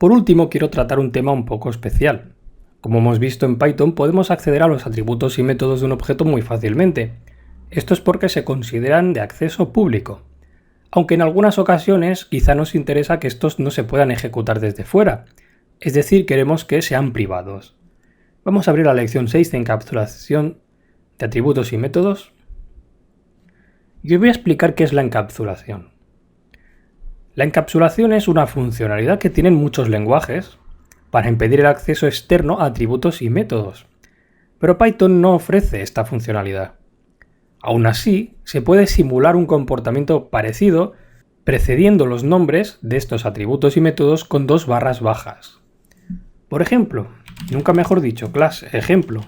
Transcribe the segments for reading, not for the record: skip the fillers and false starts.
Por último, quiero tratar un tema un poco especial. Como hemos visto en Python, podemos acceder a los atributos y métodos de un objeto muy fácilmente. Esto es porque se consideran de acceso público. Aunque en algunas ocasiones quizá nos interesa que estos no se puedan ejecutar desde fuera. Es decir, queremos que sean privados. Vamos a abrir la lección 6 de encapsulación de atributos y métodos. Y os voy a explicar qué es la encapsulación. La encapsulación es una funcionalidad que tienen muchos lenguajes para impedir el acceso externo a atributos y métodos. Pero Python no ofrece esta funcionalidad. Aún así, se puede simular un comportamiento parecido precediendo los nombres de estos atributos y métodos con dos barras bajas. Por ejemplo, nunca mejor dicho, clase ejemplo.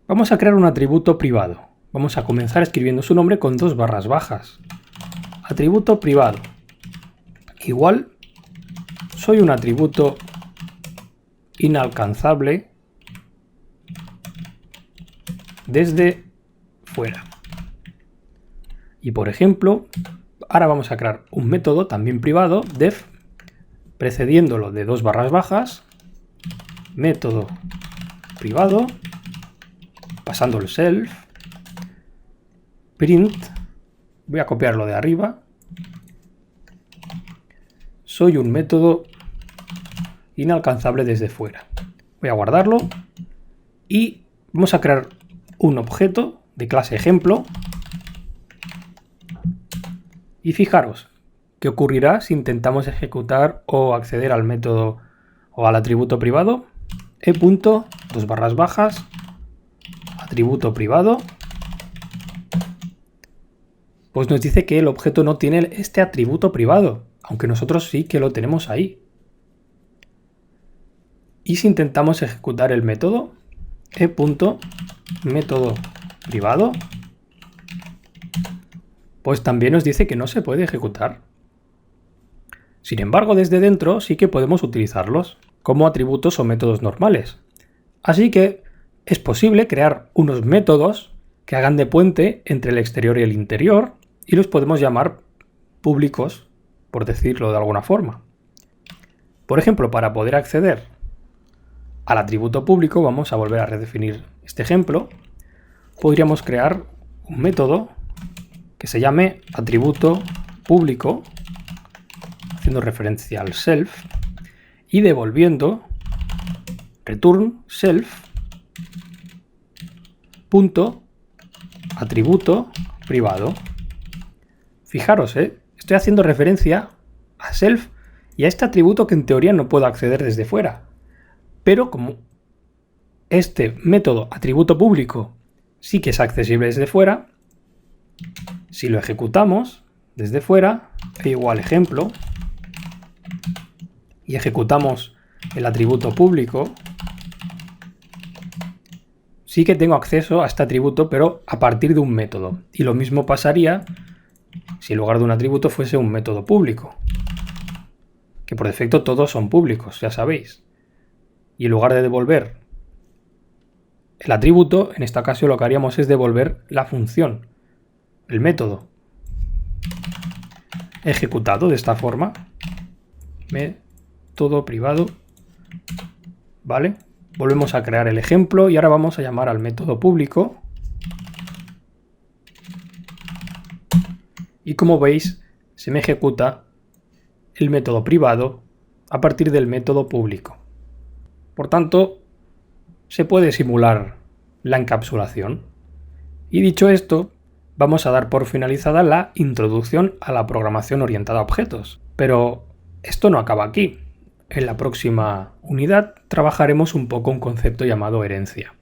Vamos a crear un atributo privado. Vamos a comenzar escribiendo su nombre con dos barras bajas. Atributo privado. Igual, soy un atributo inalcanzable desde fuera. Y por ejemplo, ahora vamos a crear un método también privado, def, precediéndolo de dos barras bajas, método privado, pasando el self, print, voy a copiarlo de arriba, soy un método inalcanzable desde fuera. Voy a guardarlo y vamos a crear un objeto de clase ejemplo. Y fijaros qué ocurrirá si intentamos ejecutar o acceder al método o al atributo privado. Dos barras bajas, atributo privado. Pues nos dice que el objeto no tiene este atributo privado, aunque nosotros sí que lo tenemos ahí. Y si intentamos ejecutar el método, método privado, pues también nos dice que no se puede ejecutar. Sin embargo, desde dentro sí que podemos utilizarlos como atributos o métodos normales. Así que es posible crear unos métodos que hagan de puente entre el exterior y el interior y los podemos llamar públicos, por decirlo de alguna forma. Por ejemplo, para poder acceder al atributo público, vamos a volver a redefinir este ejemplo, podríamos crear un método que se llame atributo público, haciendo referencia al self, y devolviendo return self punto atributo privado. Fijaros, estoy haciendo referencia a self y a este atributo que en teoría no puedo acceder desde fuera. Pero como este método atributo público sí que es accesible desde fuera, si lo ejecutamos desde fuera, igual ejemplo, y ejecutamos el atributo público, sí que tengo acceso a este atributo, pero a partir de un método. Y lo mismo pasaría si en lugar de un atributo fuese un método público, que por defecto todos son públicos, ya sabéis. Y en lugar de devolver el atributo, en esta ocasión lo que haríamos es devolver la función, el método, ejecutado de esta forma, método privado, ¿vale? Volvemos a crear el ejemplo y ahora vamos a llamar al método público. Y como veis, se me ejecuta el método privado a partir del método público. Por tanto, se puede simular la encapsulación. Y dicho esto, vamos a dar por finalizada la introducción a la programación orientada a objetos. Pero esto no acaba aquí. En la próxima unidad trabajaremos un poco un concepto llamado herencia.